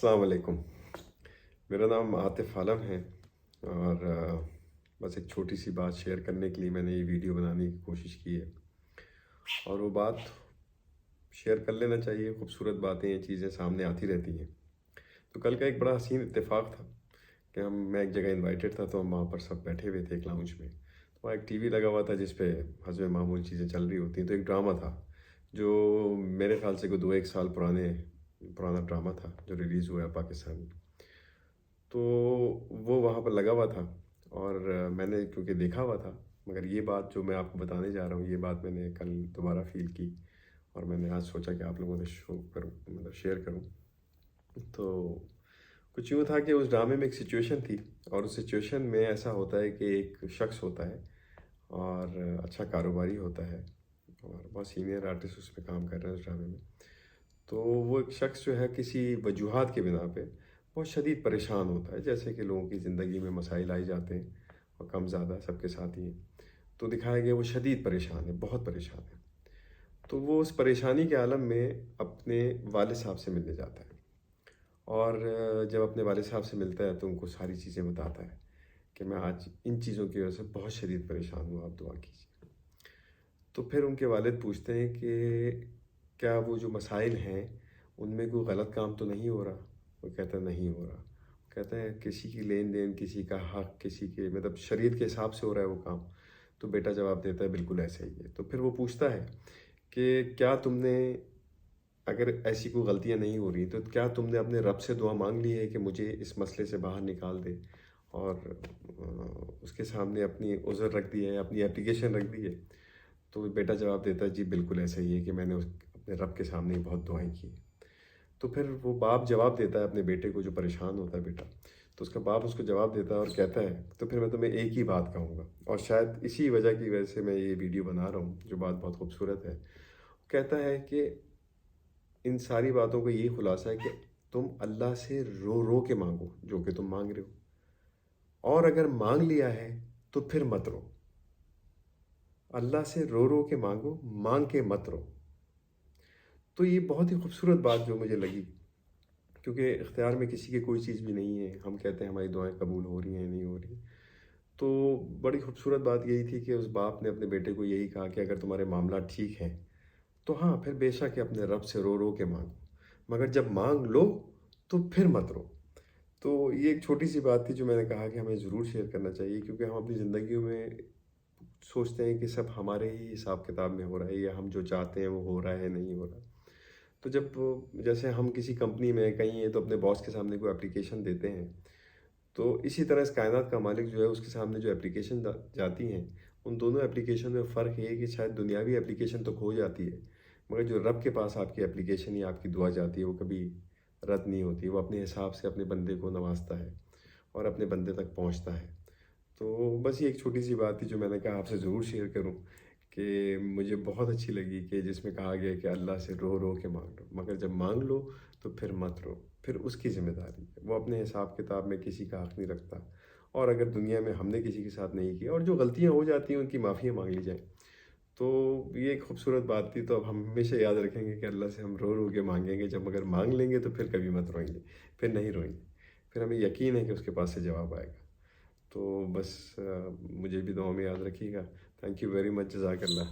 السلام علیکم۔ میرا نام عاطف عالم ہے اور بس ایک چھوٹی سی بات شیئر کرنے کے لیے میں نے یہ ویڈیو بنانے کی کوشش کی ہے، اور وہ بات شیئر کر لینا چاہیے۔ خوبصورت باتیں، یہ چیزیں سامنے آتی رہتی ہیں۔ تو کل کا ایک بڑا حسین اتفاق تھا کہ میں ایک جگہ انوائٹڈ تھا، تو ہم وہاں پر سب بیٹھے ہوئے تھے ایک لاؤنج میں۔ تو وہاں ایک ٹی وی لگا ہوا تھا جس پہ حسب معمول چیزیں چل رہی ہوتی ہیں۔ تو ایک ڈرامہ تھا جو میرے خیال سے کوئی 2-1 سال پرانا ڈرامہ تھا جو ریلیز ہوا ہے پاکستان میں۔ تو وہ وہاں پر لگا ہوا تھا اور میں نے کیونکہ دیکھا ہوا تھا، مگر یہ بات جو میں آپ کو بتانے جا رہا ہوں، یہ بات میں نے کل دوبارہ فیل کی اور میں نے آج سوچا کہ آپ لوگوں نے شو کروں، مطلب شیئر کروں۔ تو کچھ یوں تھا کہ اس ڈرامے میں ایک سچویشن تھی، اور اس سچویشن میں ایسا ہوتا ہے کہ ایک شخص ہوتا ہے اور اچھا کاروباری ہوتا ہے اور بہت سینئر آرٹسٹ اس پہ کام کر رہے ہیں اس ڈرامے میں۔ تو وہ ایک شخص جو ہے کسی وجوہات کے بنا پہ بہت شدید پریشان ہوتا ہے، جیسے کہ لوگوں کی زندگی میں مسائل آئی جاتے ہیں اور کم زیادہ سب کے ساتھ ہی ہیں۔ تو دکھایا گیا وہ شدید پریشان ہے، بہت پریشان ہے۔ تو وہ اس پریشانی کے عالم میں اپنے والد صاحب سے ملنے جاتا ہے، اور جب اپنے والد صاحب سے ملتا ہے تو ان کو ساری چیزیں بتاتا ہے کہ میں آج ان چیزوں کی وجہ سے بہت شدید پریشان ہوں، آپ دعا کیجیے۔ تو پھر ان کے والد پوچھتے ہیں کہ کیا وہ جو مسائل ہیں ان میں کوئی غلط کام تو نہیں ہو رہا؟ وہ کہتا ہے نہیں ہو رہا۔ کہتا ہے کسی کی لین دین، کسی کا حق، کسی کے مطلب شریعت کے حساب سے ہو رہا ہے وہ کام؟ تو بیٹا جواب دیتا ہے بالکل ایسا ہی ہے۔ تو پھر وہ پوچھتا ہے کہ کیا تم نے، اگر ایسی کوئی غلطیاں نہیں ہو رہی تو کیا تم نے اپنے رب سے دعا مانگ لی ہے کہ مجھے اس مسئلے سے باہر نکال دے، اور اس کے سامنے اپنی عذر رکھ دی ہے، اپنی اپلیکیشن رکھ دی ہے؟ تو بیٹا جواب دیتا ہے جی بالکل ایسا ہی ہے کہ میں نے اپنے رب کے سامنے بہت دعائیں کی ہیں۔ تو پھر وہ باپ جواب دیتا ہے اپنے بیٹے کو، جو پریشان ہوتا ہے بیٹا، تو اس کا باپ اس کو جواب دیتا ہے اور کہتا ہے تو پھر میں تمہیں ایک ہی بات کہوں گا، اور شاید اسی وجہ کی وجہ سے میں یہ ویڈیو بنا رہا ہوں، جو بات بہت خوبصورت ہے۔ وہ کہتا ہے کہ ان ساری باتوں کا یہی خلاصہ ہے کہ تم اللہ سے رو رو کے مانگو جو کہ تم مانگ رہے ہو، اور اگر مانگ لیا ہے تو پھر مت رو۔ اللہ سے رو رو کے مانگو، مانگ کے مت رو۔ تو یہ بہت ہی خوبصورت بات جو مجھے لگی، کیونکہ اختیار میں کسی کی کوئی چیز بھی نہیں ہے۔ ہم کہتے ہیں ہماری دعائیں قبول ہو رہی ہیں نہیں ہو رہی۔ تو بڑی خوبصورت بات یہی تھی کہ اس باپ نے اپنے بیٹے کو یہی کہا کہ اگر تمہارے معاملات ٹھیک ہیں تو ہاں پھر بے شک اپنے رب سے رو رو کے مانگو، مگر جب مانگ لو تو پھر مت رو۔ تو یہ ایک چھوٹی سی بات تھی جو میں نے کہا کہ ہمیں ضرور شیئر کرنا چاہیے، کیونکہ ہم اپنی زندگیوں میں سوچتے ہیں کہ سب ہمارے ہی حساب کتاب میں ہو رہا ہے، یا ہم جو چاہتے ہیں وہ ہو رہا ہے نہیں ہو رہا۔ تو جب جیسے ہم کسی کمپنی میں کہیں ہیں تو اپنے باس کے سامنے کوئی اپلیکیشن دیتے ہیں، تو اسی طرح اس کائنات کا مالک جو ہے اس کے سامنے جو اپلیکیشن جاتی ہیں، ان دونوں اپلیکیشن میں فرق یہ ہے کہ شاید دنیاوی اپلیکیشن تو کھو جاتی ہے، مگر جو رب کے پاس آپ کی اپلیکیشن یا آپ کی دعا جاتی ہے وہ کبھی رد نہیں ہوتی۔ وہ اپنے حساب سے اپنے بندے کو نوازتا ہے اور اپنے بندے تک پہنچتا ہے۔ تو بس یہ ایک چھوٹی سی بات تھی جو میں نے کہا آپ سے ضرور شیئر کروں، کہ مجھے بہت اچھی لگی، کہ جس میں کہا گیا کہ اللہ سے رو رو کے مانگ لو، مگر جب مانگ لو تو پھر مت رو۔ پھر اس کی ذمہ داری ہے، وہ اپنے حساب کتاب میں کسی کا حق نہیں رکھتا، اور اگر دنیا میں ہم نے کسی کے ساتھ نہیں کیا اور جو غلطیاں ہو جاتی ہیں ان کی معافیاں مانگ لی جائیں، تو یہ ایک خوبصورت بات تھی۔ تو اب ہم ہمیشہ یاد رکھیں گے کہ اللہ سے ہم رو رو کے مانگیں گے، جب مگر مانگ لیں گے تو پھر کبھی مت روئیں گے، پھر نہیں روئیں گے، پھر ہمیں یقین ہے کہ اس کے پاس سے جواب آئے گا۔ تو بس مجھے بھی دعا میں یاد رکھیے گا۔ تھینک یو ویری مچ، جزاک اللہ۔